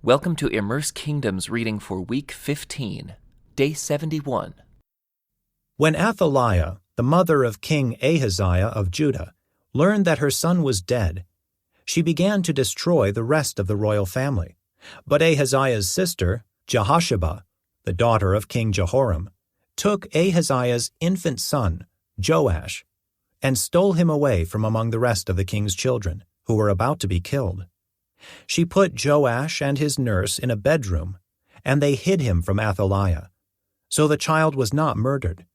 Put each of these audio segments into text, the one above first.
Welcome to Immerse Kingdom's reading for Week 15, Day 71. When Athaliah, the mother of King Ahaziah of Judah, learned that her son was dead, she began to destroy the rest of the royal family. But Ahaziah's sister, Jehosheba, the daughter of King Jehoram, took Ahaziah's infant son, Joash, and stole him away from among the rest of the king's children, who were about to be killed. She put Joash and his nurse in a bedroom, and they hid him from Athaliah, so the child was not murdered.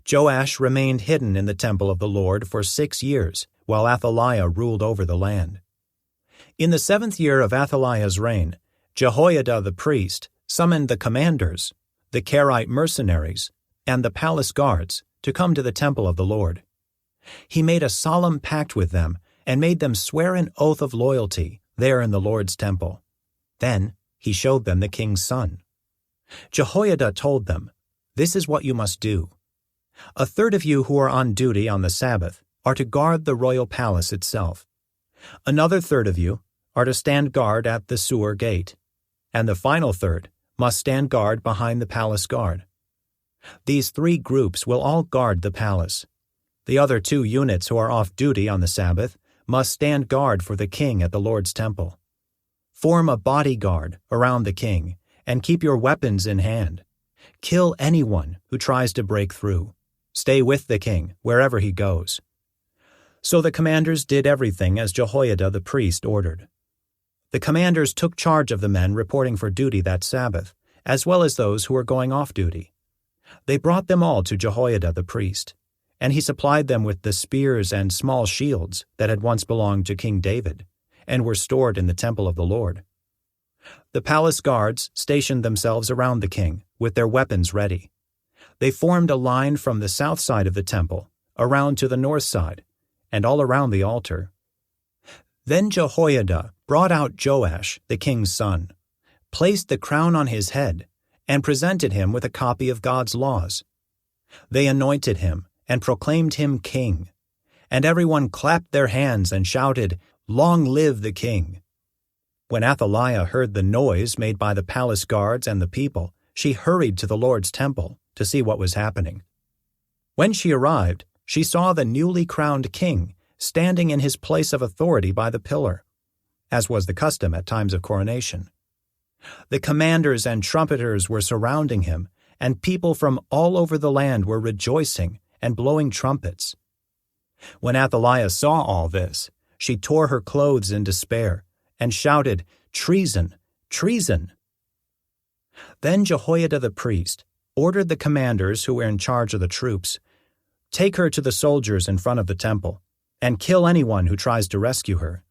Joash remained hidden in the temple of the Lord for 6 years, while Athaliah ruled over the land. In the 7th year of Athaliah's reign, Jehoiada the priest summoned the commanders, the Kerite mercenaries, and the palace guards to come to the temple of the Lord. He made a solemn pact with them and made them swear an oath of loyalty there in the Lord's temple. Then he showed them the king's son. Jehoiada told them, "This is what you must do. A third of you who are on duty on the Sabbath are to guard the royal palace itself. Another third of you are to stand guard at the sewer gate, and the final third must stand guard behind the palace guard. These 3 groups will all guard the palace. The other 2 units who are off duty on the Sabbath must stand guard for the king at the Lord's temple. Form a bodyguard around the king and keep your weapons in hand. Kill anyone who tries to break through. Stay with the king wherever he goes." So the commanders did everything as Jehoiada the priest ordered. The commanders took charge of the men reporting for duty that Sabbath, as well as those who were going off duty. They brought them all to Jehoiada the priest, and he supplied them with the spears and small shields that had once belonged to King David, and were stored in the temple of the Lord. The palace guards stationed themselves around the king, with their weapons ready. They formed a line from the south side of the temple, around to the north side, and all around the altar. Then Jehoiada brought out Joash, the king's son, placed the crown on his head, and presented him with a copy of God's laws. They anointed him and proclaimed him king, and everyone clapped their hands and shouted, "Long live the king!" When Athaliah heard the noise made by the palace guards and the people, she hurried to the Lord's temple to see what was happening. When she arrived, she saw the newly crowned king standing in his place of authority by the pillar, as was the custom at times of coronation. The commanders and trumpeters were surrounding him, and people from all over the land were rejoicing and blowing trumpets. When Athaliah saw all this, she tore her clothes in despair and shouted, "Treason! Treason!" Then Jehoiada the priest ordered the commanders who were in charge of the troops, "Take her to the soldiers in front of the temple, and kill anyone who tries to rescue her."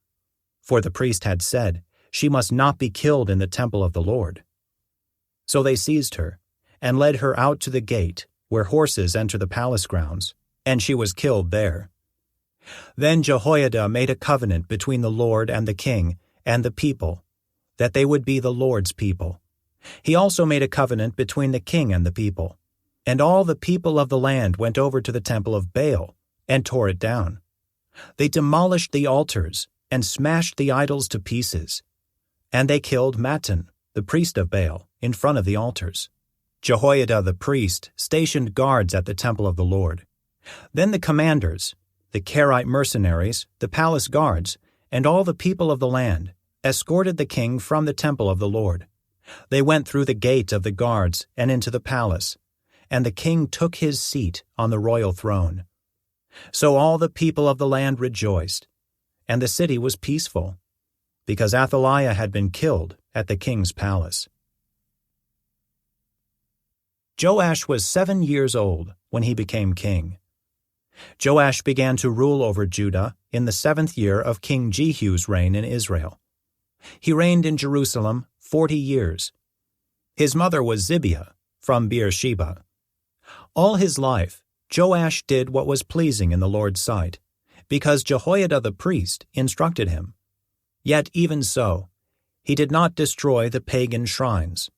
For the priest had said, "She must not be killed in the temple of the Lord." So they seized her and led her out to the gate where horses enter the palace grounds, and she was killed there. Then Jehoiada made a covenant between the Lord and the king and the people, that they would be the Lord's people. He also made a covenant between the king and the people, and all the people of the land went over to the temple of Baal and tore it down. They demolished the altars and smashed the idols to pieces, and they killed Mattan, the priest of Baal, in front of the altars. Jehoiada the priest stationed guards at the temple of the Lord. Then the commanders, the Kerite mercenaries, the palace guards, and all the people of the land escorted the king from the temple of the Lord. They went through the gate of the guards and into the palace, and the king took his seat on the royal throne. So all the people of the land rejoiced, and the city was peaceful, because Athaliah had been killed at the king's palace. Joash was 7 years old when he became king. Joash began to rule over Judah in the 7th year of King Jehu's reign in Israel. He reigned in Jerusalem 40 years. His mother was Zibiah from Beersheba. All his life, Joash did what was pleasing in the Lord's sight, because Jehoiada the priest instructed him. Yet even so, he did not destroy the pagan shrines,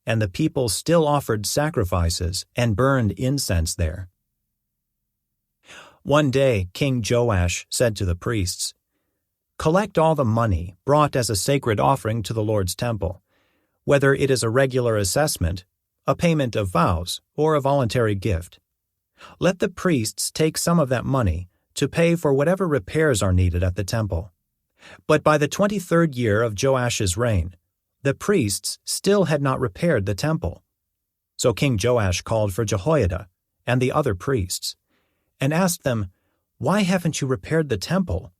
and the people still offered sacrifices and burned incense there. One day King Joash said to the priests, collect all the money brought as a sacred offering to the Lord's temple, whether it is a regular assessment, a payment of vows, or a voluntary gift. Let the priests take some of that money to pay for whatever repairs are needed at the temple. But by the 23rd year of Joash's reign, the priests still had not repaired the temple. So King Joash called for Jehoiada and the other priests, and asked them, "Why haven't you repaired the temple?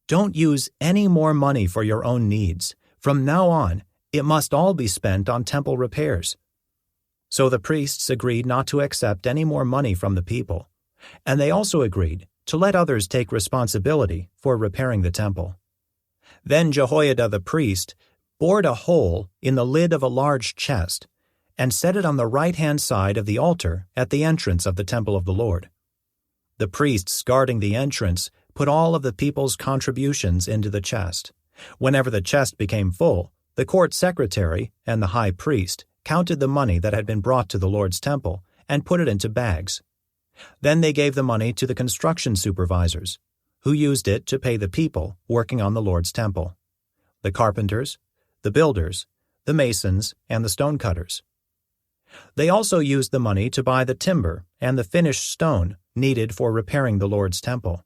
Don't use any more money for your own needs. From now on, it must all be spent on temple repairs." So the priests agreed not to accept any more money from the people, and they also agreed to let others take responsibility for repairing the temple. Then Jehoiada the priest bored a hole in the lid of a large chest and set it on the right-hand side of the altar at the entrance of the temple of the Lord. The priests guarding the entrance put all of the people's contributions into the chest. Whenever the chest became full, the court secretary and the high priest counted the money that had been brought to the Lord's temple and put it into bags. Then they gave the money to the construction supervisors, who used it to pay the people working on the Lord's temple: the carpenters, the builders, the masons, and the stonecutters. They also used the money to buy the timber and the finished stone needed for repairing the Lord's temple,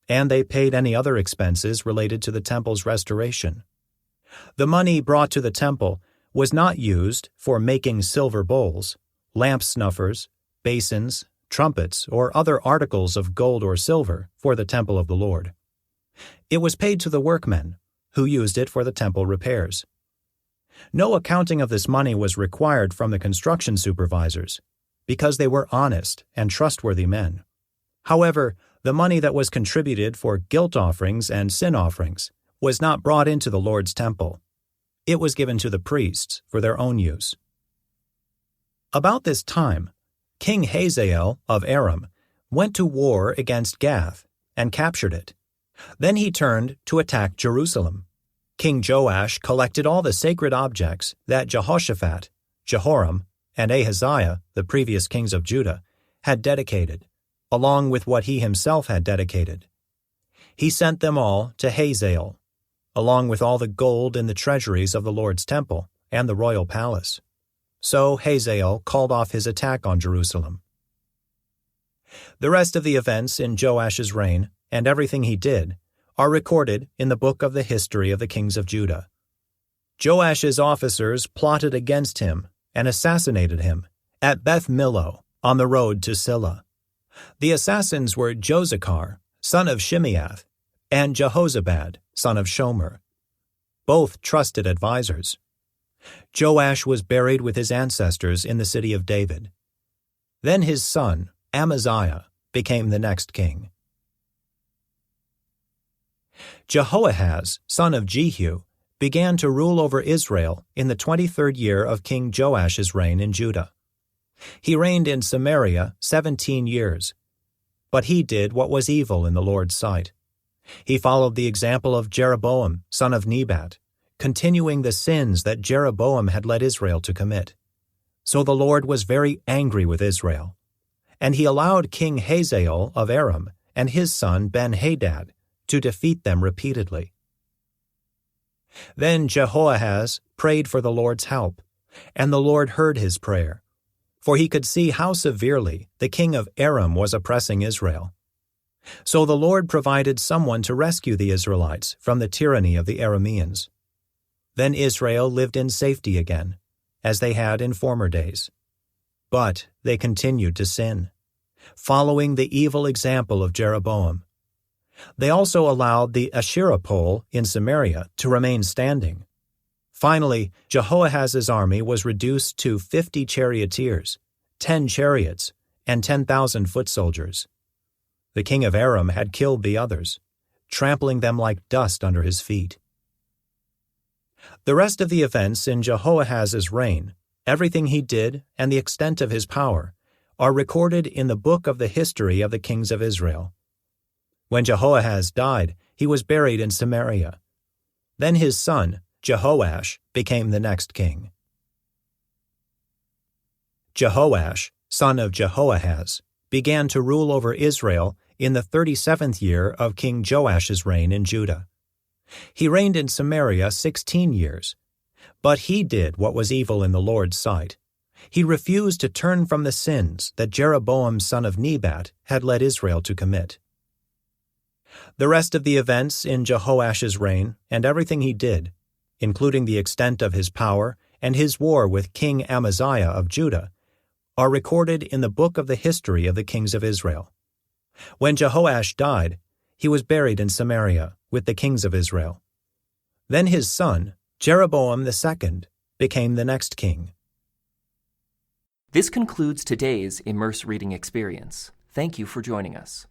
and they paid any other expenses related to the temple's restoration. The money brought to the temple was not used for making silver bowls, lamp snuffers, basins, trumpets, or other articles of gold or silver for the temple of the Lord. It was paid to the workmen, who used it for the temple repairs. No accounting of this money was required from the construction supervisors, because they were honest and trustworthy men. However, the money that was contributed for guilt offerings and sin offerings was not brought into the Lord's temple. It was given to the priests for their own use. About this time, King Hazael of Aram went to war against Gath and captured it. Then he turned to attack Jerusalem. King Joash collected all the sacred objects that Jehoshaphat, Jehoram, and Ahaziah, the previous kings of Judah, had dedicated, along with what he himself had dedicated. He sent them all to Hazael, along with all the gold in the treasuries of the Lord's temple and the royal palace. So Hazael called off his attack on Jerusalem. The rest of the events in Joash's reign and everything he did are recorded in the book of the history of the kings of Judah. Joash's officers plotted against him and assassinated him at Beth Millo on the road to Silla. The assassins were Josachar, son of Shimeath, and Jehozabad, son of Shomer, both trusted advisors. Joash was buried with his ancestors in the city of David. Then his son, Amaziah, became the next king. Jehoahaz, son of Jehu, began to rule over Israel in the 23rd year of King Joash's reign in Judah. He reigned in Samaria 17 years, but he did what was evil in the Lord's sight. He followed the example of Jeroboam, son of Nebat, continuing the sins that Jeroboam had led Israel to commit. So the Lord was very angry with Israel, and he allowed King Hazael of Aram and his son Ben-Hadad to defeat them repeatedly. Then Jehoahaz prayed for the Lord's help, and the Lord heard his prayer, for he could see how severely the king of Aram was oppressing Israel. So the Lord provided someone to rescue the Israelites from the tyranny of the Arameans. Then Israel lived in safety again, as they had in former days. But they continued to sin, following the evil example of Jeroboam. They also allowed the Asherah pole in Samaria to remain standing. Finally, Jehoahaz's army was reduced to 50 charioteers, 10 chariots, and 10,000 foot soldiers. The king of Aram had killed the others, trampling them like dust under his feet. The rest of the events in Jehoahaz's reign, everything he did and the extent of his power, are recorded in the book of the history of the kings of Israel. When Jehoahaz died, he was buried in Samaria. Then his son, Jehoash, became the next king. Jehoash, son of Jehoahaz, began to rule over Israel in the 37th year of King Joash's reign in Judah. He reigned in Samaria 16 years. But he did what was evil in the Lord's sight. He refused to turn from the sins that Jeroboam son of Nebat had led Israel to commit. The rest of the events in Jehoash's reign and everything he did, including the extent of his power and his war with King Amaziah of Judah, are recorded in the book of the history of the kings of Israel. When Jehoash died, he was buried in Samaria with the kings of Israel. Then his son, Jeroboam II, became the next king. This concludes today's Immerse reading experience. Thank you for joining us.